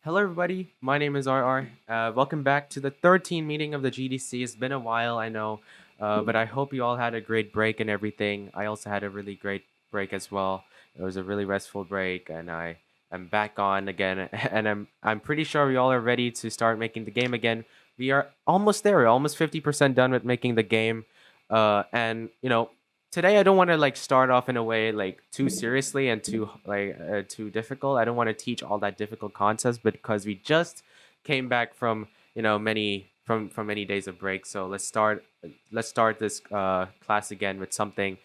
Hello, everybody. My name is RR. Welcome back to the 13th meeting of the GDC. It's been a while, I know, but I hope you all had a great break and everything. I also had a really great break as well. It was a really restful break, and I'm back on again, and I'm pretty sure we all are ready to start making the game again. We are almost there. We're almost 50% done with making the game, and today I don't want to like start off in a way like too seriously and too difficult. I don't want to teach all that difficult concepts because we just came back from many days of break. So let's start this class again with something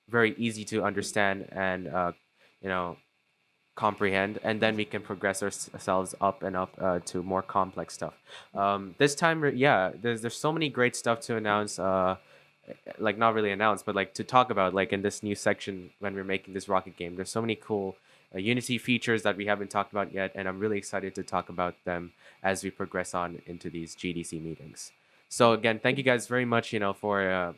very easy to understand and you know comprehend, and then we can progress ourselves up and up to more complex stuff. This time, yeah, there's so many great stuff to announce. Like not really announced, but like to talk about, like in this new section when we're making this rocket game. There's so many cool Unity features that we haven't talked about yet, and I'm really excited to talk about them as we progress on into these GDC meetings. So again, thank you guys very much, for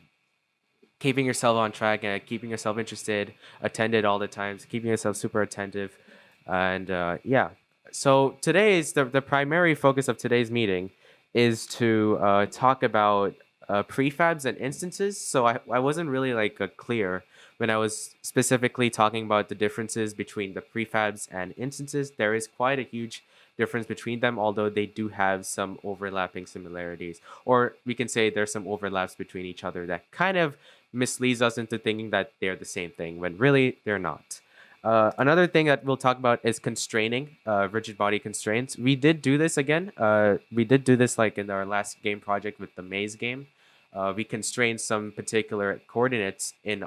keeping yourself on track and keeping yourself interested, attended all the times, keeping yourself super attentive, and yeah. So today's the primary focus of today's meeting is to talk about prefabs and instances. So I wasn't really like clear when I was specifically talking about the differences between the prefabs and instances. There is quite a huge difference between them, although they do have some overlapping similarities, or we can say there's some overlaps between each other that kind of misleads us into thinking that they're the same thing when really they're not. Another thing that we'll talk about is constraining, rigid body constraints. We did do this again. We did do this like in our last game project with the maze game. We constrained some particular coordinates in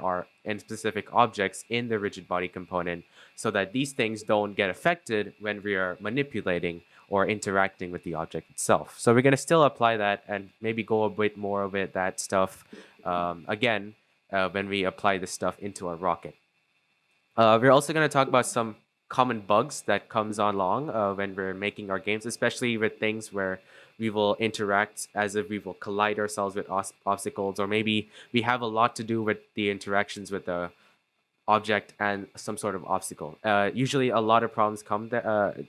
specific objects in the rigid body component so that these things don't get affected when we are manipulating or interacting with the object itself. So we're going to still apply that and maybe go a bit more with that stuff again when we apply this stuff into our rocket. We're also going to talk about some common bugs that comes along when we're making our games, especially with things where we will interact as if we will collide ourselves with obstacles, or maybe we have a lot to do with the interactions with the object and some sort of obstacle. Usually, a lot of problems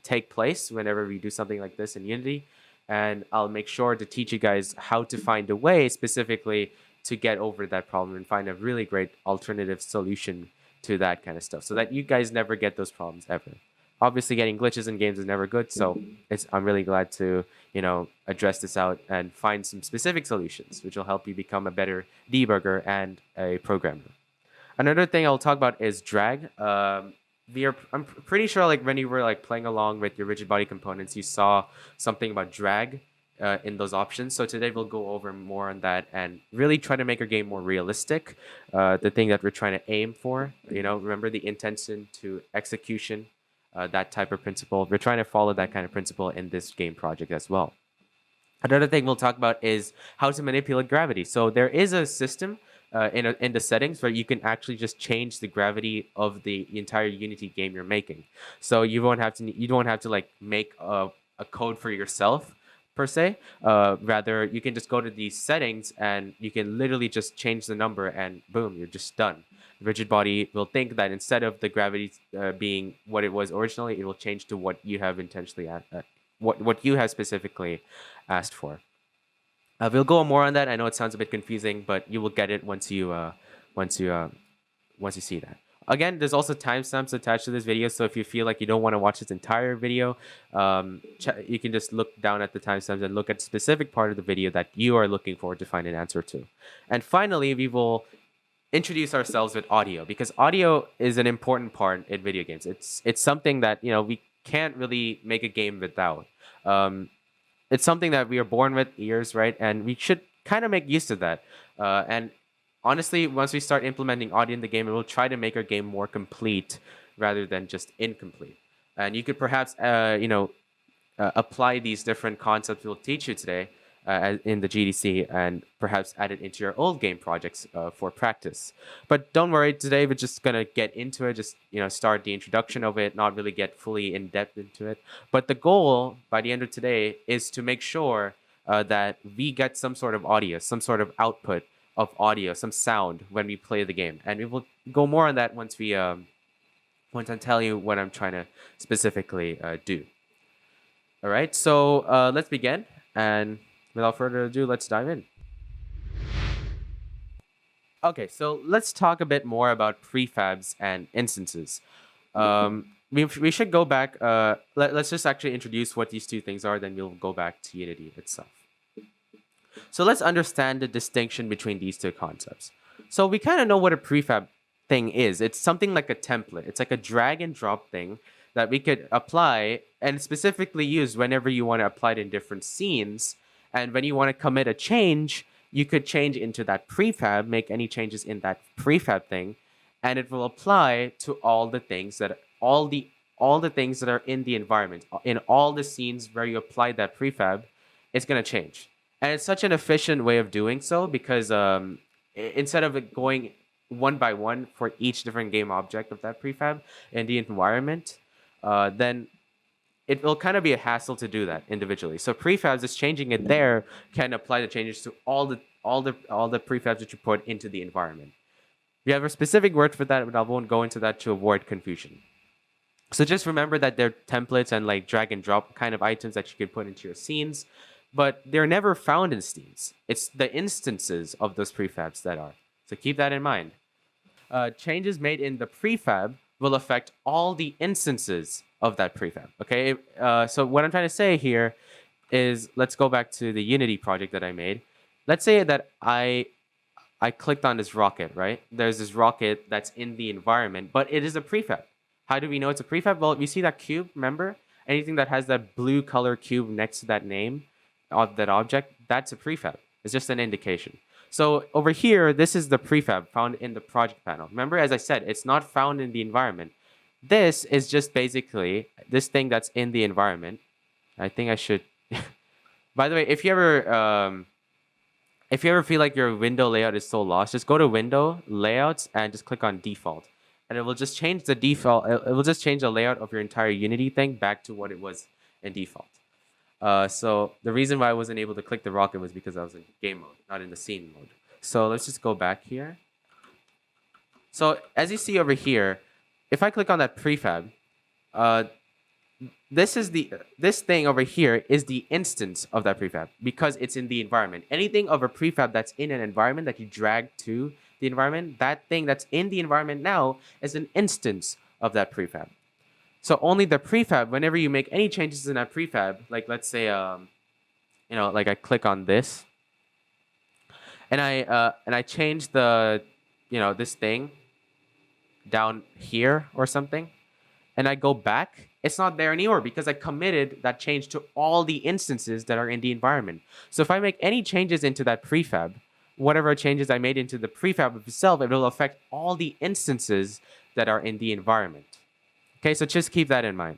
take place whenever we do something like this in Unity, and I'll make sure to teach you guys how to find a way specifically to get over that problem and find a really great alternative solution to that kind of stuff, so that you guys never get those problems ever. Obviously, getting glitches in games is never good, so I'm really glad to address this out and find some specific solutions, which will help you become a better debugger and a programmer. Another thing I'll talk about is drag. I'm pretty sure like when you were like playing along with your rigid body components, you saw something about drag in those options. So today we'll go over more on that and really try to make our game more realistic. The thing that we're trying to aim for, remember the intention to execution, that type of principle. We're trying to follow that kind of principle in this game project as well. Another thing we'll talk about is how to manipulate gravity. So there is a system in the settings where you can actually just change the gravity of the entire Unity game you're making. So you don't have to like make a code for yourself per se. Rather, you can just go to these settings and you can literally just change the number and boom, you're just done. Rigid body will think that instead of the gravity being what it was originally, it will change to what you have intentionally what you have specifically asked for. We'll go more on that. I know it sounds a bit confusing, but you will get it once you once you see that. Again, there's also timestamps attached to this video, so if you feel like you don't want to watch this entire video, you can just look down at the timestamps and look at a specific part of the video that you are looking forward to find an answer to. And finally, we will introduce ourselves with audio, because audio is an important part in video games. It's something that we can't really make a game without. It's something that we are born with, ears, right? And we should kind of make use of that. And honestly, once we start implementing audio in the game, it will try to make our game more complete rather than just incomplete. And you could perhaps, apply these different concepts we'll teach you today in the GDC, and perhaps add it into your old game projects for practice. But don't worry, today we're just gonna get into it, just start the introduction of it, not really get fully in depth into it. But the goal by the end of today is to make sure that we get some sort of audio, some sort of output of audio, some sound when we play the game, and we will go more on that once I tell you what I'm trying to specifically do. All right, so let's begin. And without further ado, let's dive in. Okay, so let's talk a bit more about prefabs and instances. We should go back. Let's just actually introduce what these two things are, then we'll go back to Unity itself. So let's understand the distinction between these two concepts. So we kind of know what a prefab thing is. It's something like a template. It's like a drag and drop thing that we could apply and specifically use whenever you want to apply it in different scenes. And when you want to commit a change, you could change into that prefab, make any changes in that prefab thing, and it will apply to all the things that all the things that are in the environment. In all the scenes where you apply that prefab, it's going to change. And it's such an efficient way of doing so because instead of it going one by one for each different game object of that prefab in the environment, then it will kind of be a hassle to do that individually. So prefabs, just changing it there, can apply the changes to all the prefabs that you put into the environment. We have a specific word for that, but I won't go into that to avoid confusion. So just remember that they're templates and like drag and drop kind of items that you can put into your scenes, but they're never found in scenes. It's the instances of those prefabs that are. So keep that in mind. Changes made in the prefab will affect all the instances of that prefab. Okay, so what I'm trying to say here is, let's go back to the Unity project that I made. Let's say that I clicked on this rocket, right? There's this rocket that's in the environment, but it is a prefab. How do we know it's a prefab? Well, you see that cube, remember? Anything that has that blue color cube next to that name of that object, that's a prefab. It's just an indication. So over here, this is the prefab found in the project panel. Remember, as I said, it's not found in the environment. This is just basically this thing that's in the environment. I think I should... By the way, if you ever feel like your window layout is so lost, just go to Window, Layouts, and just click on Default. And it will just change the default. It will just change the layout of your entire Unity thing back to what it was in default. So the reason why I wasn't able to click the rocket was because I was in game mode, not in the scene mode. So let's just go back here. So as you see over here, if I click on that prefab, this thing over here is the instance of that prefab because it's in the environment. Anything of a prefab that's in an environment that you drag to the environment, that thing that's in the environment now is an instance of that prefab. So only the prefab, whenever you make any changes in that prefab, like let's say, like I click on this, and I change the, this thing down here or something, and I go back, it's not there anymore because I committed that change to all the instances that are in the environment. So if I make any changes into that prefab, whatever changes I made into the prefab itself, it will affect all the instances that are in the environment. Okay, so just keep that in mind.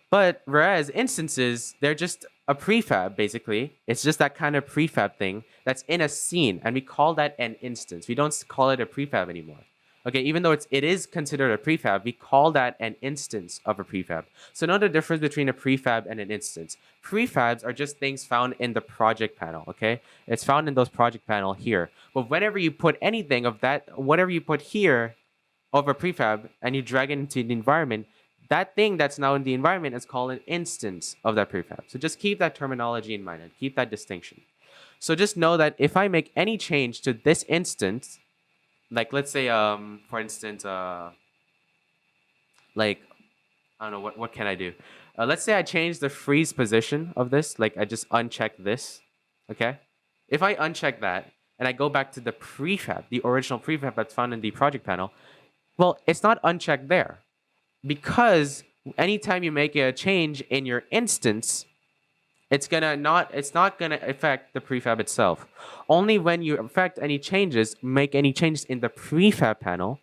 But whereas instances, they're just a prefab, basically. It's just that kind of prefab thing that's in a scene, and we call that an instance. We don't call it a prefab anymore. Okay, even though it is considered a prefab, we call that an instance of a prefab. So know the difference between a prefab and an instance. Prefabs are just things found in the project panel, okay? It's found in those project panel here. But whenever you put anything of that, whatever you put here of a prefab and you drag it into the environment, that thing that's now in the environment is called an instance of that prefab. So just keep that terminology in mind and keep that distinction. So just know that if I make any change to this instance, like let's say, for instance, like, I don't know, what can I do? Let's say I change the freeze position of this, like I just uncheck this, okay? If I uncheck that and I go back to the prefab, the original prefab that's found in the project panel, well, it's not unchecked there because anytime you make a change in your instance, it's not gonna affect the prefab itself. Only when you affect any changes, make any changes in the prefab panel,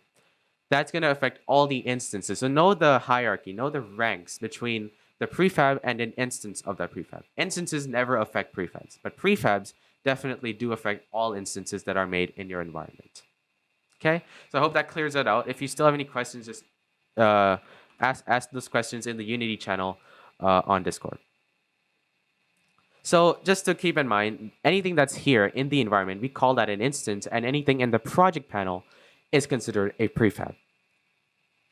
that's gonna affect all the instances. So know the hierarchy, know the ranks between the prefab and an instance of that prefab. Instances never affect prefabs, but prefabs definitely do affect all instances that are made in your environment. Okay, so I hope that clears it out. If you still have any questions, just ask those questions in the Unity channel on Discord. So just to keep in mind, anything that's here in the environment, we call that an instance, and anything in the project panel is considered a prefab.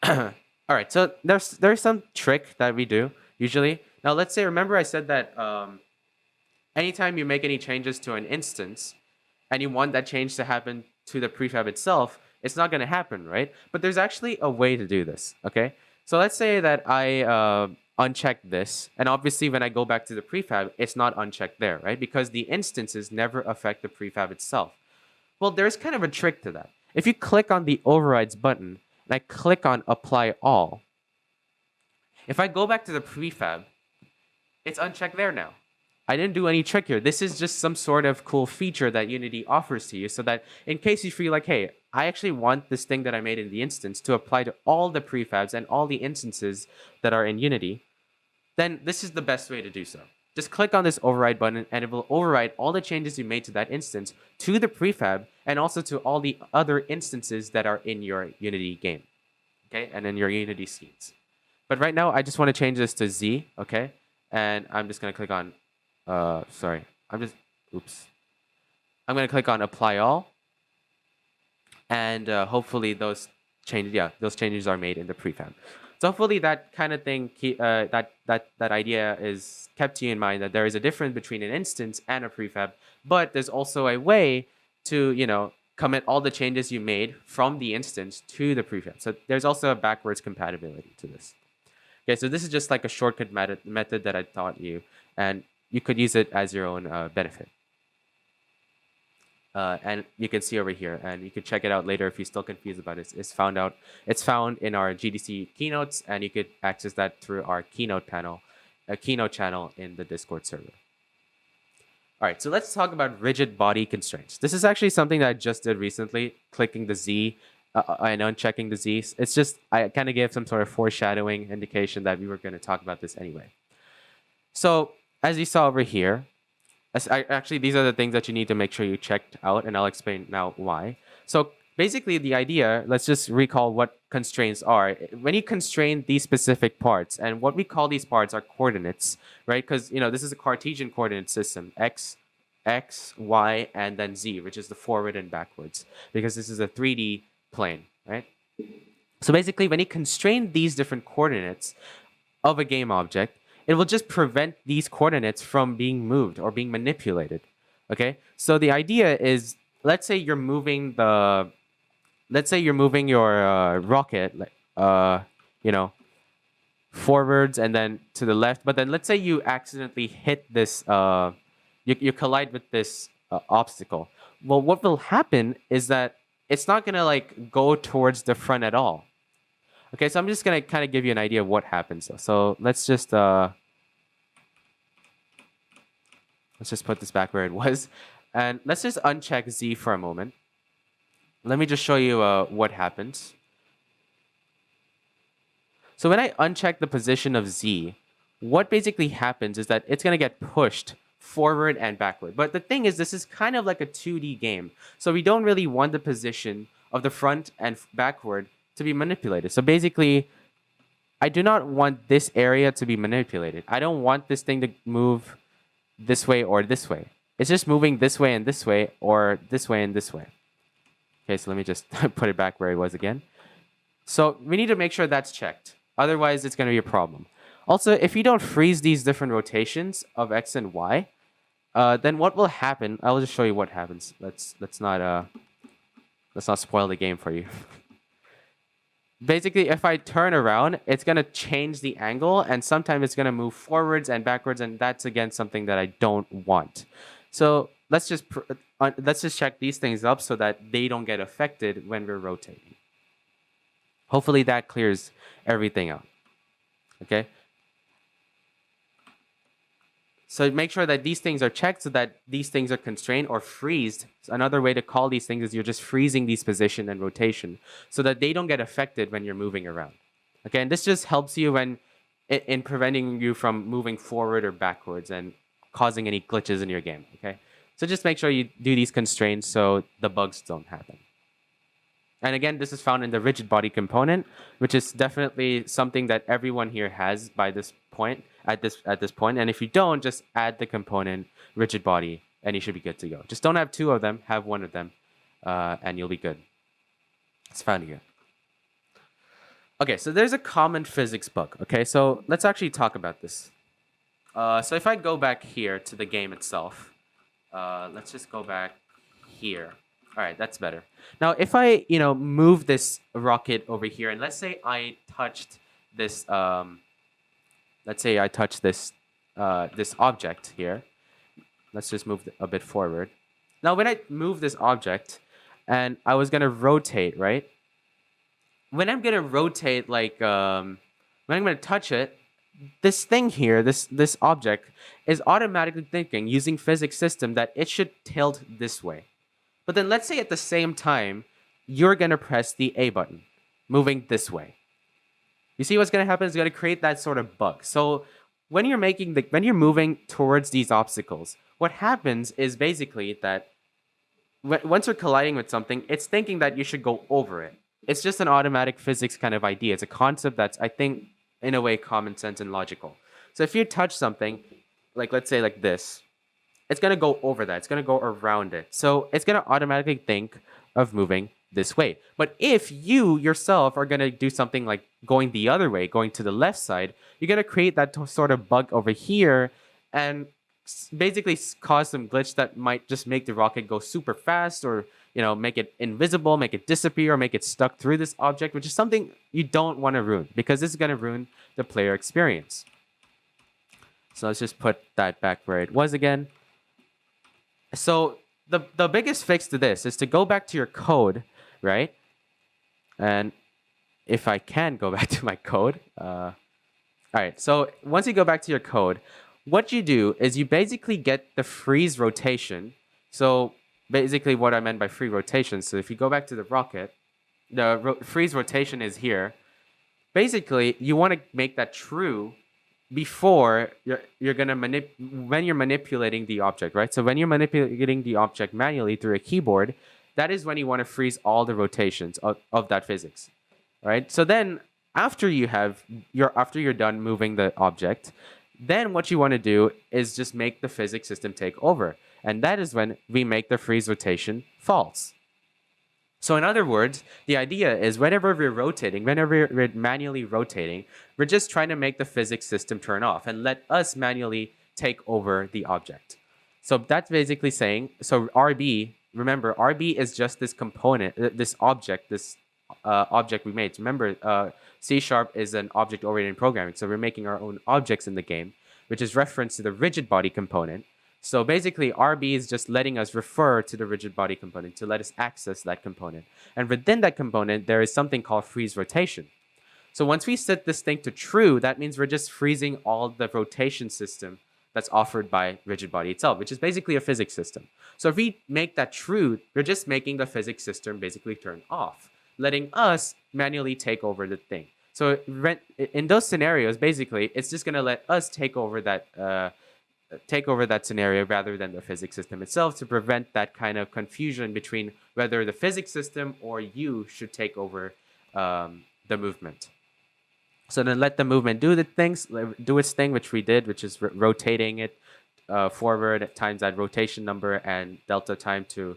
All right, so there's some trick that we do. usually. Now, let's say, remember I said that anytime you make any changes to an instance and you want that change to happen to the prefab itself, it's not going to happen, right? But there's actually a way to do this, okay? So let's say that I uncheck this, and obviously when I go back to the prefab, it's not unchecked there, right? Because the instances never affect the prefab itself. Well, there's kind of a trick to that. If you click on the overrides button, and I click on apply all, if I go back to the prefab, it's unchecked there now. I didn't do any trick here. This is just some sort of cool feature that Unity offers to you so that in case you feel like, hey, I actually want this thing that I made in the instance to apply to all the prefabs and all the instances that are in Unity, then this is the best way to do so. Just click on this override button and it will override all the changes you made to that instance to the prefab and also to all the other instances that are in your Unity game, okay, and in your Unity scenes. But right now, I just want to change this to Z, okay, and I'm just going to click on, I'm going to click on apply all, and hopefully those changes are made in the prefab. So hopefully that kind of thing, that idea is kept you in mind that there is a difference between an instance and a prefab, but there's also a way to, commit all the changes you made from the instance to the prefab. So there's also a backwards compatibility to this. Okay, so this is just like a shortcut method that I taught you, and you could use it as your own benefit. And you can see over here, and you can check it out later if you're still confused about it. It's found in our GDC keynotes, and you could access that through our keynote channel in the Discord server. All right, so let's talk about rigid body constraints. This is actually something that I just did recently, clicking the Z and unchecking the Z. It's just, I kind of gave some sort of foreshadowing indication that we were going to talk about this anyway. So as you saw over here, actually, these are the things that you need to make sure you checked out, and I'll explain now why. So basically, the idea, let's just recall what constraints are. When you constrain these specific parts, and what we call these parts are coordinates, right? Because, this is a Cartesian coordinate system, X, Y, and then Z, which is the forward and backwards, because this is a 3D plane, right? So basically, when you constrain these different coordinates of a game object, it will just prevent these coordinates from being moved or being manipulated, okay? So the idea is, let's say you're moving your rocket, forwards and then to the left, but then let's say you accidentally hit this, you collide with this obstacle. Well, what will happen is that it's not gonna go towards the front at all. Okay, so I'm just gonna kind of give you an idea of what happens. So let's just put this back where it was, and let's just uncheck Z for a moment. Let me just show you what happens. So when I uncheck the position of Z, what basically happens is that it's gonna get pushed forward and backward. But the thing is, this is kind of like a 2D game, so we don't really want the position of the front and backward to be manipulated. So basically, I do not want this area to be manipulated. I don't want this thing to move this way or this way. It's just moving this way and this way, or this way and this way. Okay, so let me just put it back where it was again. So we need to make sure that's checked. Otherwise, it's going to be a problem. Also, if you don't freeze these different rotations of X and Y, then what will happen? I'll just show you what happens. Let's not spoil the game for you. Basically, if I turn around, it's going to change the angle, and sometimes it's going to move forwards and backwards, and that's, again, something that I don't want. So let's just check these things up so that they don't get affected when we're rotating. Hopefully that clears everything out, okay? So make sure that these things are checked so that these things are constrained or freezed. So another way to call these things is you're just freezing these position and rotation so that they don't get affected when you're moving around. Okay, and this just helps you in preventing you from moving forward or backwards and causing any glitches in your game, okay? So just make sure you do these constraints so the bugs don't happen. And again, this is found in the rigid body component, which is definitely something that everyone here has by this point, at this point. And if you don't, just add the component rigid body, and you should be good to go. Just don't have two of them, have one of them, and you'll be good. It's found here. Okay, so there's a common physics bug. Okay, so let's actually talk about this. So if I go back here to the game itself, let's just go back here. All right, that's better. Now, if I, move this rocket over here, and let's say I touched this, this object here. Let's just move a bit forward. Now, when I move this object, and I was gonna rotate, right? When I'm gonna rotate, when I'm gonna touch it, this thing here, this object, is automatically thinking using physics system that it should tilt this way. But then let's say at the same time, you're gonna press the A button, moving this way. You see what's gonna happen? It's gonna create that sort of bug. So when you're moving towards these obstacles, what happens is basically that once you're colliding with something, it's thinking that you should go over it. It's just an automatic physics kind of idea. It's a concept that's, I think, in a way, common sense and logical. So if you touch something, like let's say like this, it's gonna go over that. It's gonna go around it. So it's gonna automatically think of moving this way. But if you yourself are gonna do something like going the other way, going to the left side, you're gonna create that sort of bug over here, and basically cause some glitch that might just make the rocket go super fast, or make it invisible, make it disappear, or make it stuck through this object, which is something you don't want to ruin, because this is going to ruin the player experience. So let's just put that back where it was again. So the biggest fix to this is to go back to your code, right? And if I can go back to my code, all right. So once you go back to your code, what you do is you basically get the freeze rotation. So basically what I meant by free rotation, so if you go back to the rocket, the freeze rotation is here. Basically, you want to make that true before you're going to when you're manipulating the object, right? So when you're manipulating the object manually through a keyboard, that is when you want to freeze all the rotations of that physics, right? So then after you're done moving the object, then what you want to do is just make the physics system take over. And that is when we make the freeze rotation false. So in other words, the idea is whenever we're manually rotating, we're just trying to make the physics system turn off and let us manually take over the object. So that's basically saying, so RB, remember, RB is just this component, this object we made. Remember, C# is an object-oriented programming, so we're making our own objects in the game, which is reference to the rigid body component. So basically, RB is just letting us refer to the rigid body component to let us access that component. And within that component, there is something called freeze rotation. So once we set this thing to true, that means we're just freezing all the rotation system that's offered by rigid body itself, which is basically a physics system. So if we make that true, we're just making the physics system basically turn off, letting us manually take over the thing. So in those scenarios, basically, it's just going to let us take over that scenario rather than the physics system itself, to prevent that kind of confusion between whether the physics system or you should take over the movement. So then let the movement do its thing, which we did, which is rotating it forward times that rotation number and delta time to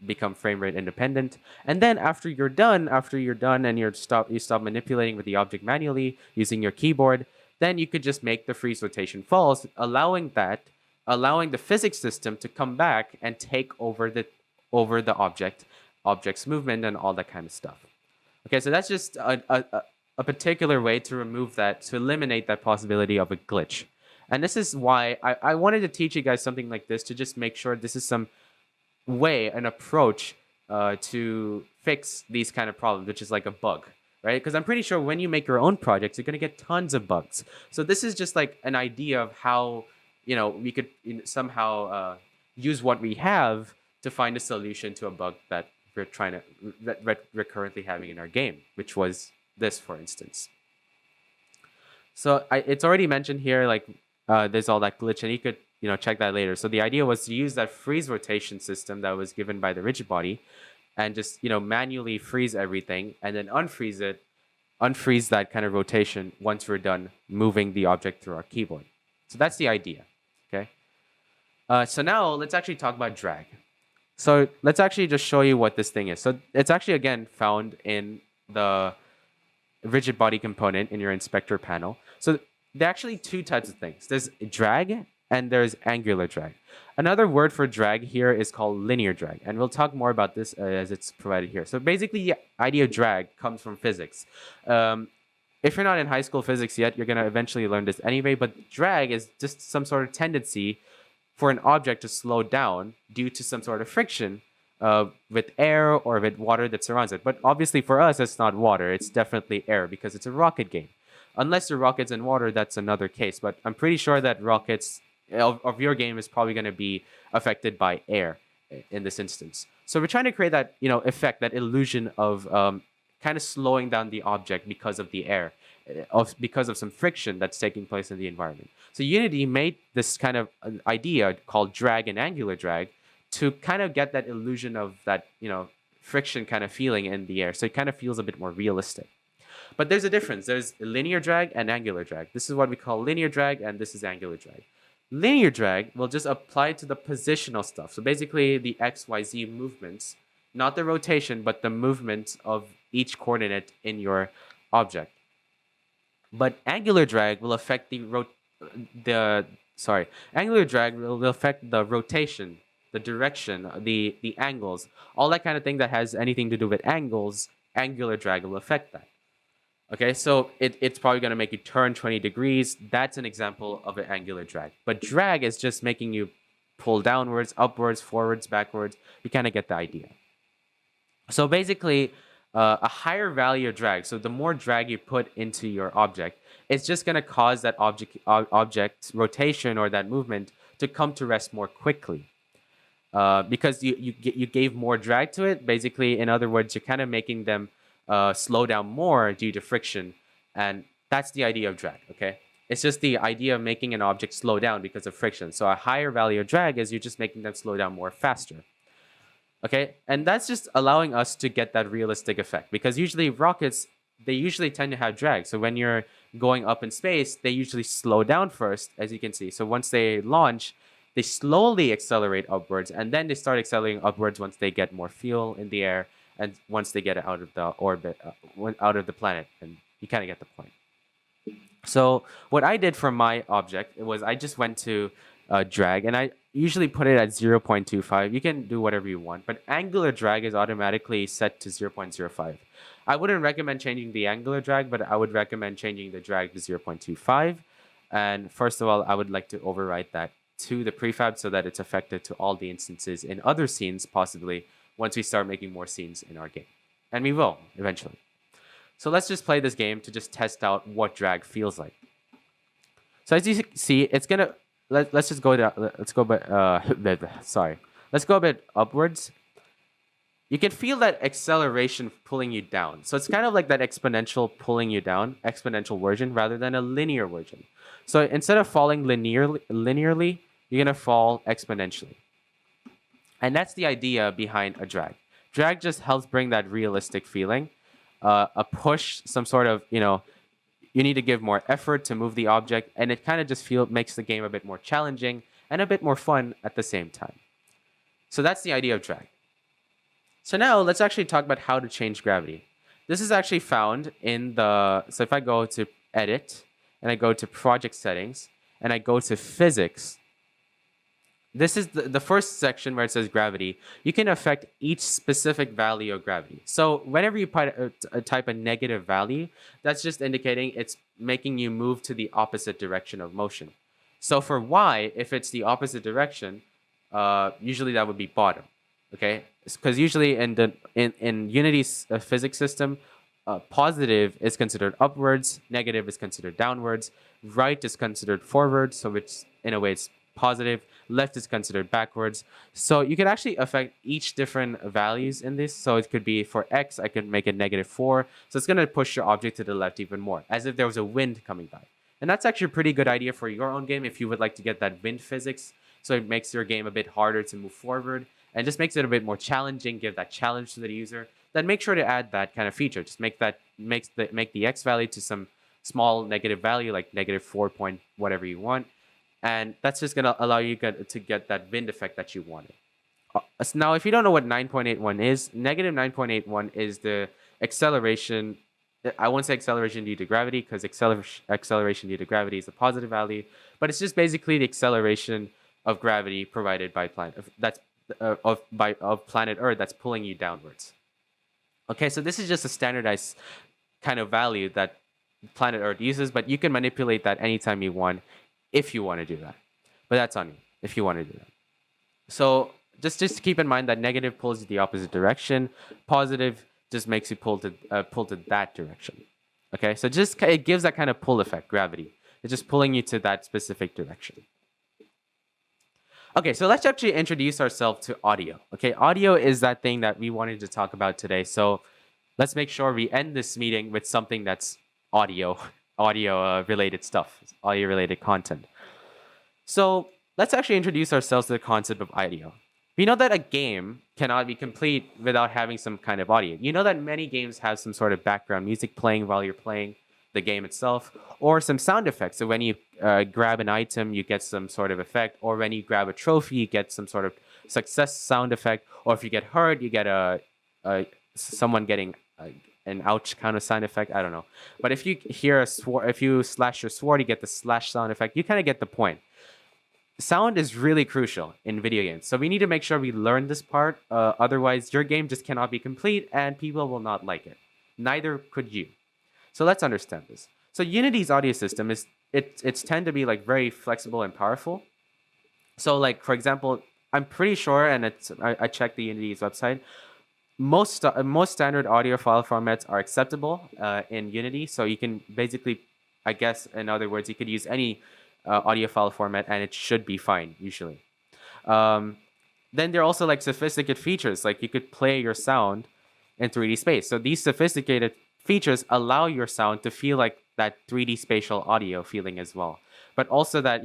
become frame rate independent. And then after you're done and you stop manipulating with the object manually using your keyboard, then you could just make the freeze rotation false, allowing the physics system to come back and take over the object's movement and all that kind of stuff. Okay, so that's just a particular way to eliminate that possibility of a glitch. And this is why I wanted to teach you guys something like this, to just make sure this is some way, an approach to fix these kind of problems, which is like a bug, right? Because I'm pretty sure when you make your own projects, you're going to get tons of bugs. So this is just like an idea of how, we could somehow use what we have to find a solution to a bug that we're currently having in our game, which was this, for instance. So it's already mentioned here, like there's all that glitch, and you could check that later. So the idea was to use that freeze rotation system that was given by the rigid body, and just manually freeze everything, and then unfreeze that kind of rotation once we're done moving the object through our keyboard. So that's the idea. Okay. So now let's actually talk about drag. So let's actually just show you what this thing is. So it's actually again found in rigid body component in your inspector panel. So there are actually two types of things. There's drag and there's angular drag. Another word for drag here is called linear drag, and we'll talk more about this as it's provided here. So basically, the idea of drag comes from physics. If you're not in high school physics yet, you're going to eventually learn this anyway, but drag is just some sort of tendency for an object to slow down due to some sort of friction with air or with water that surrounds it. But obviously for us, it's not water. It's definitely air because it's a rocket game. Unless your rocket's in water, that's another case. But I'm pretty sure that rockets of your game is probably going to be affected by air in this instance. So we're trying to create that effect, that illusion of kind of slowing down the object because of the air, because of some friction that's taking place in the environment. So Unity made this kind of idea called drag and angular drag to kind of get that illusion of that friction kind of feeling in the air. So it kind of feels a bit more realistic. But there's a difference. There's linear drag and angular drag. This is what we call linear drag, and this is angular drag. Linear drag will just apply to the positional stuff. So basically the X, Y, Z movements, not the rotation, but the movement of each coordinate in your object. But angular drag will affect angular drag will affect the rotation, the direction, the angles, all that kind of thing that has anything to do with angles. Angular drag will affect that. Okay, so it's probably going to make you turn 20 degrees. That's an example of an angular drag. But drag is just making you pull downwards, upwards, forwards, backwards. You kind of get the idea. So basically, a higher value of drag, so the more drag you put into your object, it's just going to cause that object's rotation or that movement to come to rest more quickly. Because you gave more drag to it. Basically, in other words, you're kind of making them slow down more due to friction, and that's the idea of drag. Okay, it's just the idea of making an object slow down because of friction. So a higher value of drag is you're just making them slow down more faster. Okay, and that's just allowing us to get that realistic effect, because usually rockets, they usually tend to have drag. So when you're going up in space, they usually slow down first, as you can see. So once they launch, they slowly accelerate upwards, and then they start accelerating upwards once they get more fuel in the air, and once they get out of the orbit, out of the planet, and you kind of get the point. So what I did for my object was I just went to drag, and I usually put it at 0.25. You can do whatever you want, but angular drag is automatically set to 0.05. I wouldn't recommend changing the angular drag, but I would recommend changing the drag to 0.25. And first of all, I would like to overwrite that to the prefab so that it's effective to all the instances in other scenes, possibly once we start making more scenes in our game. And we will eventually. So let's just play this game to just test out what drag feels like. So as you see, it's gonna let's just go down. Let's go let's go a bit upwards. You can feel that acceleration pulling you down. So it's kind of like that exponential pulling you down, exponential version rather than a linear version. So instead of falling linearly, you're gonna fall exponentially. And that's the idea behind a drag. Drag just helps bring that realistic feeling. A push, some sort of, you need to give more effort to move the object, and it kind of just makes the game a bit more challenging and a bit more fun at the same time. So that's the idea of drag. So now let's actually talk about how to change gravity. This is actually found in so if I go to edit, and I go to project settings, and I go to physics, this is the first section where it says gravity. You can affect each specific value of gravity. So whenever you type a negative value, that's just indicating it's making you move to the opposite direction of motion. So for Y, if it's the opposite direction, usually that would be bottom. Okay, because usually in Unity's physics system, positive is considered upwards, negative is considered downwards, right is considered forward, so it's in a way it's positive, left is considered backwards. So you can actually affect each different values in this. So it could be for X, I can make it -4. So it's going to push your object to the left even more, as if there was a wind coming by. And that's actually a pretty good idea for your own game if you would like to get that wind physics. So it makes your game a bit harder to move forward and just makes it a bit more challenging, give that challenge to the user. Then make sure to add that kind of feature. Just make the X value to some small negative value, like -4 point whatever you want. And that's just going to allow you to get that wind effect that you wanted. Now, if you don't know what 9.81 is, -9.81 is the acceleration I won't say acceleration due to gravity because acceleration due to gravity is a positive value, but it's just basically the acceleration of gravity provided by planet Earth that's pulling you downwards. Okay, so this is just a standardized kind of value that planet Earth uses, but you can manipulate that anytime you want if you want to do that. But that's on you if you want to do that. So just keep in mind that negative pulls you the opposite direction. Positive just makes you pull to that direction. Okay, so it gives that kind of pull effect, gravity. It's just pulling you to that specific direction. Okay, so let's actually introduce ourselves to audio. Okay, audio is that thing that we wanted to talk about today. So let's make sure we end this meeting with something that's audio related stuff, audio related content. So let's actually introduce ourselves to the concept of audio. We know that a game cannot be complete without having some kind of audio. You know that many games have some sort of background music playing while you're playing the game itself, or some sound effects. So when you grab an item, you get some sort of effect, or when you grab a trophy, you get some sort of success sound effect, or if you get hurt, you get someone getting an ouch kind of sound effect. I don't know, but if you hear if you slash your sword, you get the slash sound effect. You kind of get the point. Sound is really crucial in video games, so we need to make sure we learn this part. Otherwise, your game just cannot be complete, and people will not like it. Neither could you. So let's understand this. So Unity's audio system it's tend to be like very flexible and powerful. So like for example, I'm pretty sure, and I checked the Unity's website. Most standard audio file formats are acceptable in Unity. So you can basically, I guess, in other words, you could use any audio file format and it should be fine usually. Then there are also like sophisticated features, like you could play your sound in 3D space. So these sophisticated features allow your sound to feel like that 3D spatial audio feeling as well, but also that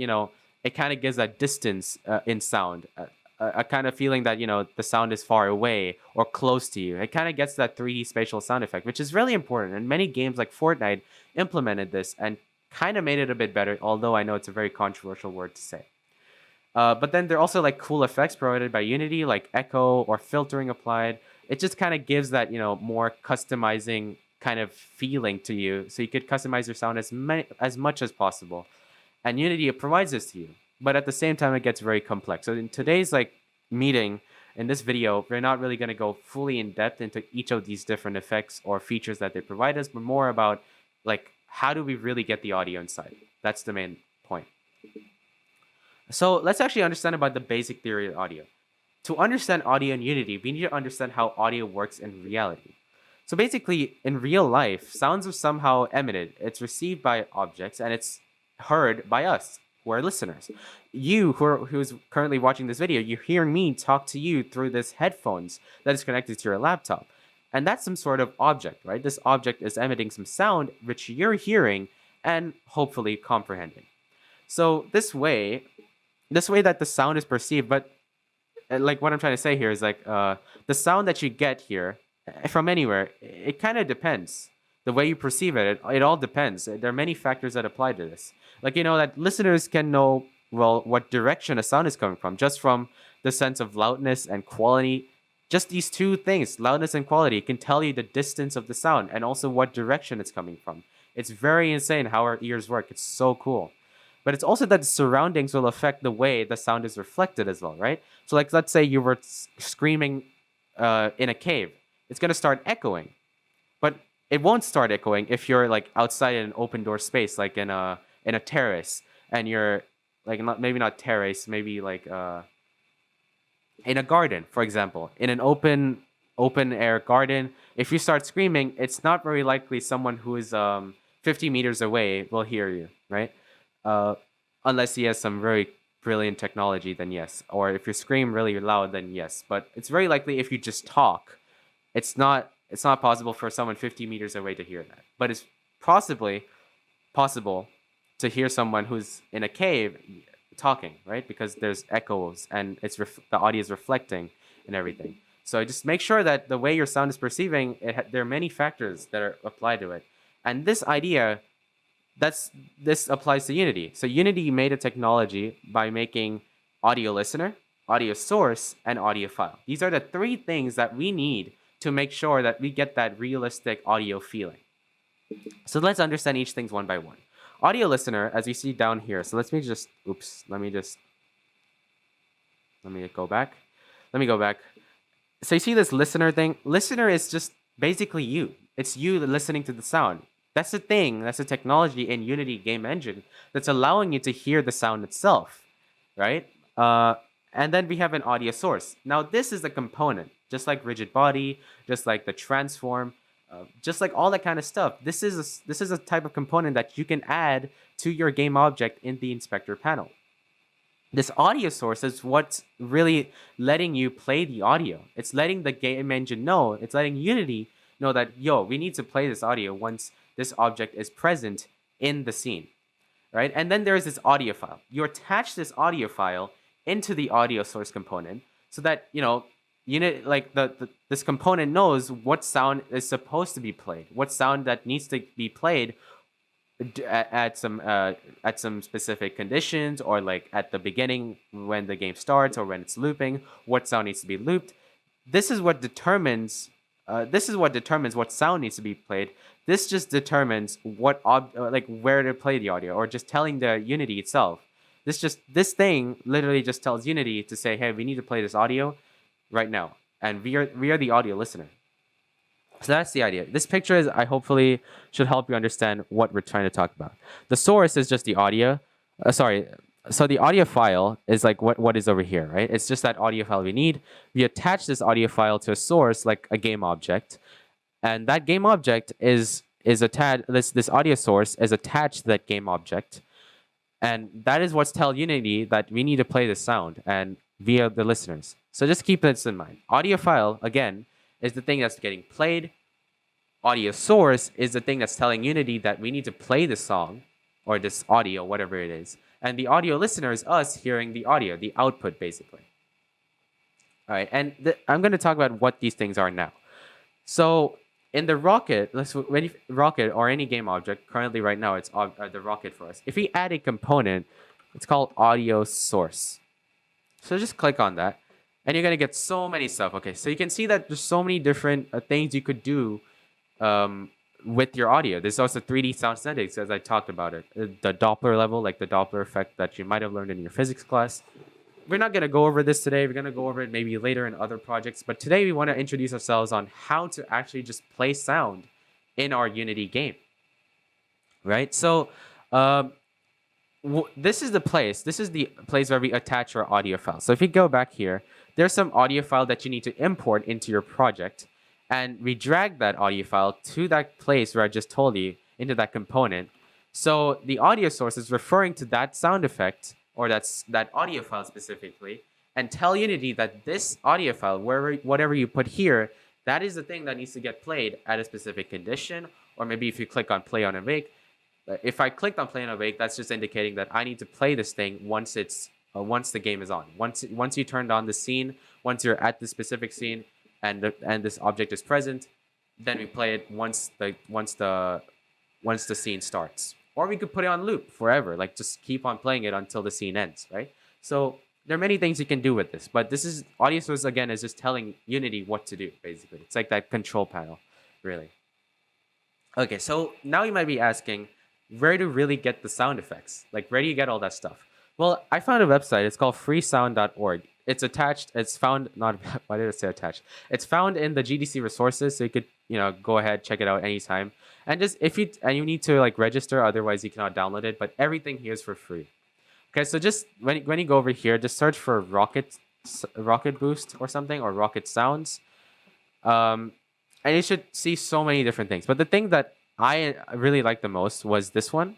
it kind of gives that distance in sound, a kind of feeling that the sound is far away or close to you. It kind of gets that 3D spatial sound effect, which is really important. And many games like Fortnite implemented this and kind of made it a bit better, although I know it's a very controversial word to say. But then there are also like cool effects provided by Unity, like echo or filtering applied. It just kind of gives that more customizing kind of feeling to you, so you could customize your sound as much as possible, and Unity provides this to you. But at the same time, it gets very complex. So in today's meeting, in this video, we're not really going to go fully in depth into each of these different effects or features that they provide us, but more about how do we really get the audio inside. That's the main point. So let's actually understand about the basic theory of audio. To understand audio in Unity, we need to understand how audio works in reality. So basically, in real life, sounds are somehow emitted. It's received by objects, and it's heard by us, who are listeners. You, who's currently watching this video, you're hearing me talk to you through this headphones that is connected to your laptop. And that's some sort of object, right? This object is emitting some sound, which you're hearing and hopefully comprehending. So this way that the sound is perceived, but what I'm trying to say here is the sound that you get here from anywhere, it kind of depends. The way you perceive it all depends. There are many factors that apply to this. That listeners can know, well, what direction a sound is coming from, just from the sense of loudness and quality. Just these two things, loudness and quality, can tell you the distance of the sound and also what direction it's coming from. It's very insane how our ears work. It's so cool. But it's also that the surroundings will affect the way the sound is reflected as well, right? So let's say you were screaming in a cave. It's going to start echoing. But it won't start echoing if you're outside in an open door space, like in a terrace, and you're maybe not terrace, maybe in a garden, for example. In an open air garden, if you start screaming, it's not very likely someone who is 50 meters away will hear you, right? Unless he has some very brilliant technology, then yes. Or if you scream really loud, then yes. But it's very likely if you just talk, it's not possible for someone 50 meters away to hear that. But it's possibly possible to hear someone who's in a cave talking, right? Because there's echoes and the audio is reflecting and everything. So just make sure that the way your sound is perceiving, there are many factors that are applied to it. And this idea, this applies to Unity. So Unity made a technology by making audio listener, audio source, and audio file. These are the three things that we need to make sure that we get that realistic audio feeling. So let's understand each thing one by one. Audio listener, as you see down here. So let me go back. Let me go back. So you see this listener thing? Listener is just basically you. It's you listening to the sound. That's the thing. That's the technology in Unity game engine that's allowing you to hear the sound itself, right? And then we have an audio source. Now this is a component, just like rigid body, just like the transform, just like all that kind of stuff. This is a type of component that you can add to your game object in the inspector panel. This audio source is what's really letting you play the audio. It's letting the game engine know, it's letting Unity know that, yo, we need to play this audio once this object is present in the scene, right? And then there's this audio file. You attach this audio file into the audio source component so that, this component knows what sound is supposed to be played, what sound that needs to be played at some specific conditions, or like at the beginning when the game starts or when it's looping, what sound needs to be looped. This is what determines what sound needs to be played. This just determines where to play the audio, or just telling the Unity itself. This thing literally just tells Unity to say, hey, we need to play this audio right now, and we are the audio listener. So that's the idea. This picture I hopefully should help you understand what we're trying to talk about. The source is just the audio. So the audio file is like what is over here, right? It's just that audio file we need. We attach this audio file to a source, like a game object, and that game object is attached. This audio source is attached to that game object, and that is what's telling Unity that we need to play the sound and via the listeners. So just keep this in mind. Audio file, again, is the thing that's getting played. Audio source is the thing that's telling Unity that we need to play this song or this audio, whatever it is. And the audio listener is us hearing the audio, the output, basically. All right, and I'm going to talk about what these things are now. So in the Rocket, Rocket or any game object, currently right now it's the Rocket for us. If we add a component, it's called audio source. So just click on that, and you're going to get so many stuff. Okay, so you can see that there's so many different things you could do with your audio. There's also 3D sound synthetics, as I talked about it. The Doppler level, like the Doppler effect that you might have learned in your physics class. We're not going to go over this today. We're going to go over it maybe later in other projects. But today we want to introduce ourselves on how to actually just play sound in our Unity game. Right? So this is the place. This is the place where we attach our audio file. So if you go back here, there's some audio file that you need to import into your project. And we drag that audio file to that place where I just told you, into that component. So the audio source is referring to that sound effect, or that audio file specifically, and tell Unity that this audio file, whatever you put here, that is the thing that needs to get played at a specific condition. Or maybe if you click on play on awake, if I clicked on play on awake, that's just indicating that I need to play this thing once the game is on. Once you turned on the scene, once you're at the specific scene, and this object is present, then we play it once the scene starts. Or we could put it on loop forever, like just keep on playing it until the scene ends, right? So there are many things you can do with this, but this is audio source, again, is just telling Unity what to do, basically. It's like that control panel, really. Okay, so now you might be asking, where to really get the sound effects? Like, where do you get all that stuff? Well, I found a website. It's called freesound.org. It's attached. It's found, not, why did I say attached? It's found in the GDC resources, so you could, go ahead, check it out anytime. And just you need to like register, otherwise you cannot download it, but everything here is for free. Okay, so just when you go over here, just search for Rocket Boost or something, or Rocket Sounds. And you should see so many different things. But the thing that I really liked the most was this one.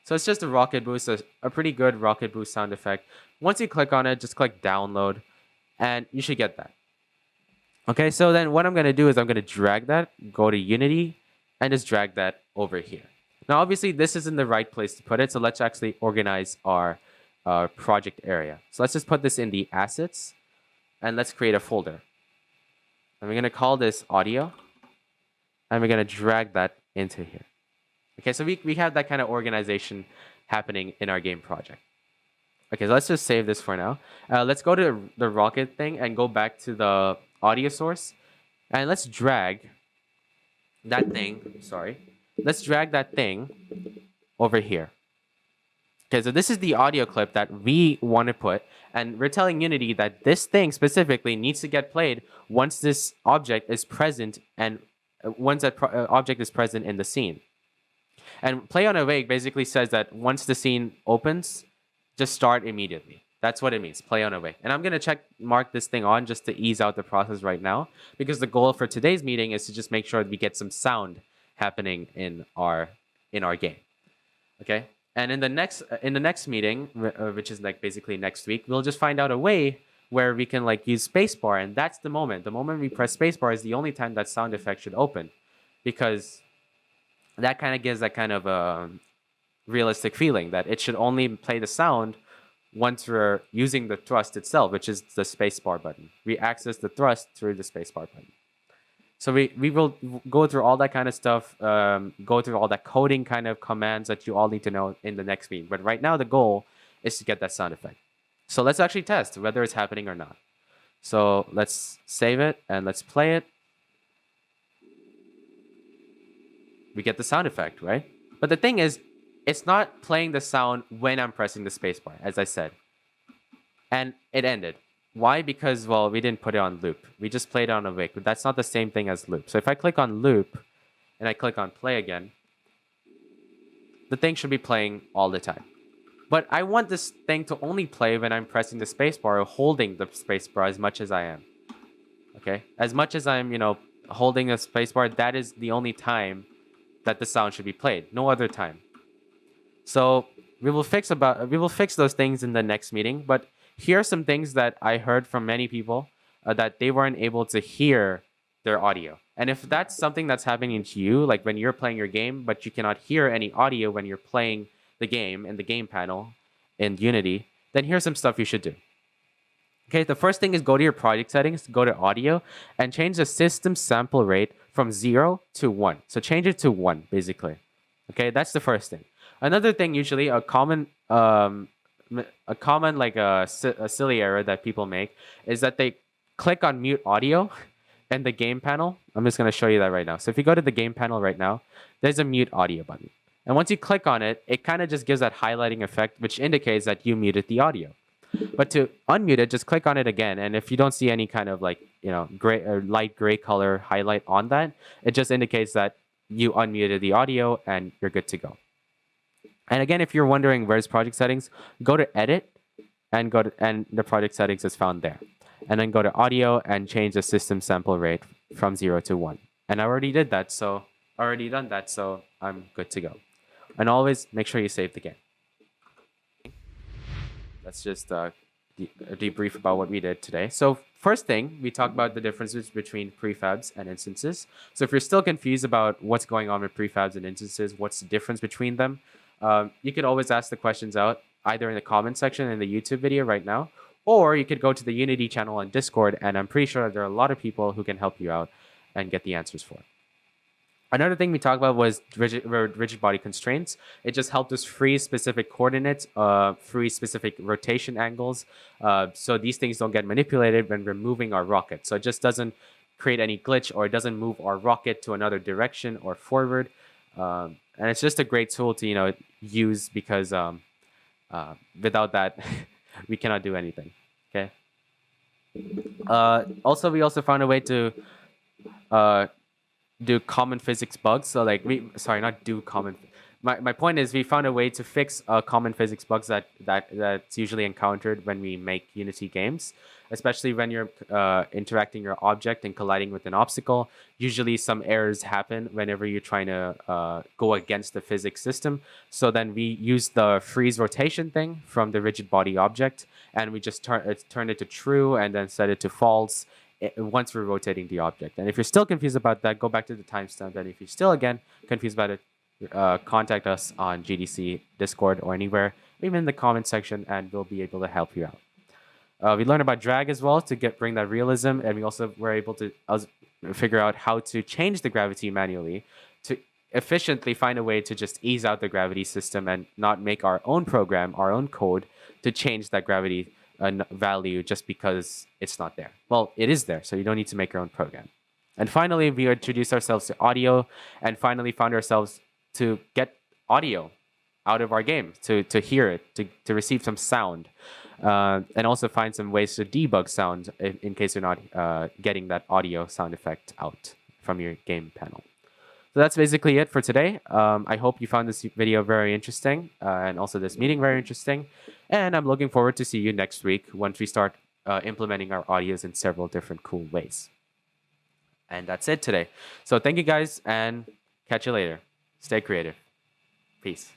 So it's just a Rocket Boost, a pretty good Rocket Boost sound effect. Once you click on it, just click download, and you should get that. Okay, so then what I'm going to do is I'm going to drag that, go to Unity, and just drag that over here. Now, obviously, this isn't the right place to put it, so let's actually organize our project area. So let's just put this in the assets, and let's create a folder. And we're going to call this audio, and we're going to drag that into here. Okay, so we have that kind of organization happening in our game project. Okay, so let's just save this for now. Let's go to the Rocket thing and go back to the audio source. And let's drag that thing, sorry, let's drag that thing over here. Okay, so this is the audio clip that we want to put, and we're telling Unity that this thing specifically needs to get played once this object is present and once that object is present in the scene. And play on awake basically says that once the scene opens, just start immediately. That's what it means, play on awake. And I'm going to mark this thing on just to ease out the process right now, because the goal for today's meeting is to just make sure that we get some sound happening in our game. Okay? And in the next meeting, which is like basically next week, we'll just find out a way where we can like use spacebar, and that's the moment. The moment we press spacebar is the only time that sound effect should open, because that kind of gives that kind of a realistic feeling that it should only play the sound once we're using the thrust itself, which is the spacebar button. We access the thrust through the spacebar button. So we will go through all that kind of stuff, go through all that coding kind of commands that you all need to know in the next meeting. But right now, the goal is to get that sound effect. So let's actually test whether it's happening or not. So let's save it and let's play it. We get the sound effect, right? But the thing is, it's not playing the sound when I'm pressing the spacebar, as I said. And it ended. Why? Because, well, we didn't put it on loop. We just played it on awake, but that's not the same thing as loop. So if I click on loop and I click on play again, the thing should be playing all the time. But I want this thing to only play when I'm pressing the spacebar or holding the spacebar as much as I am. Okay? As much as I'm, holding a spacebar, that is the only time that the sound should be played. No other time. So we will fix those things in the next meeting, but here are some things that I heard from many people that they weren't able to hear their audio. And if that's something that's happening to you, like when you're playing your game, but you cannot hear any audio when you're playing the game in the game panel in Unity, then here's some stuff you should do. Okay, the first thing is go to your project settings, go to audio, and change the system sample rate from 0 to 1. So change it to 1, basically. Okay, that's the first thing. Another thing, usually a common like a silly error that people make is that they click on mute audio in the game panel. I'm just going to show you that right now. So if you go to the game panel right now, there's a mute audio button. And once you click on it, it kind of just gives that highlighting effect, which indicates that you muted the audio. But to unmute it, just click on it again. And if you don't see any kind of like, gray or light gray color highlight on that, it just indicates that you unmuted the audio and you're good to go. And again, if you're wondering where's project settings, go to edit and and the project settings is found there. And then go to audio and change the system sample rate from 0 to 1. And I already done that, so I'm good to go. And always make sure you save the game. Let's just debrief about what we did today. So first thing, we talked about the differences between prefabs and instances. So if you're still confused about what's going on with prefabs and instances, what's the difference between them, you could always ask the questions out either in the comment section in the YouTube video right now, or you could go to the Unity channel on Discord, and I'm pretty sure there are a lot of people who can help you out and get the answers for it. Another thing we talked about was rigid body constraints. It just helped us freeze specific coordinates, freeze specific rotation angles, so these things don't get manipulated when we're moving our rocket. So it just doesn't create any glitch, or it doesn't move our rocket to another direction or forward. And it's just a great tool to use, because without that, we cannot do anything. Okay. Also, we also found a way to do common physics bugs. So like my point is we found a way to fix common physics bugs that's usually encountered when we make Unity games, especially when you're interacting your object and colliding with an obstacle. Usually some errors happen whenever you're trying to go against the physics system. So then we use the freeze rotation thing from the rigid body object, and we just turn it to true and then set it to false once we're rotating the object. And if you're still confused about that, go back to the timestamp. And if you're still again confused about it, contact us on GDC Discord or anywhere, even in the comment section, and we'll be able to help you out. We learned about drag as well to bring that realism, and we also were able to figure out how to change the gravity manually to efficiently find a way to just ease out the gravity system and not make our own program, our own code to change that gravity value just because it's not there. Well, it is there, so you don't need to make your own program. And finally, we introduced ourselves to audio, and finally found ourselves to get audio out of our game, to hear it, to receive some sound, and also find some ways to debug sound in case you're not getting that audio sound effect out from your game panel. So that's basically it for today. I hope you found this video very interesting and also this meeting very interesting. And I'm looking forward to see you next week once we start implementing our audios in several different cool ways. And that's it today. So thank you guys and catch you later. Stay creative. Peace.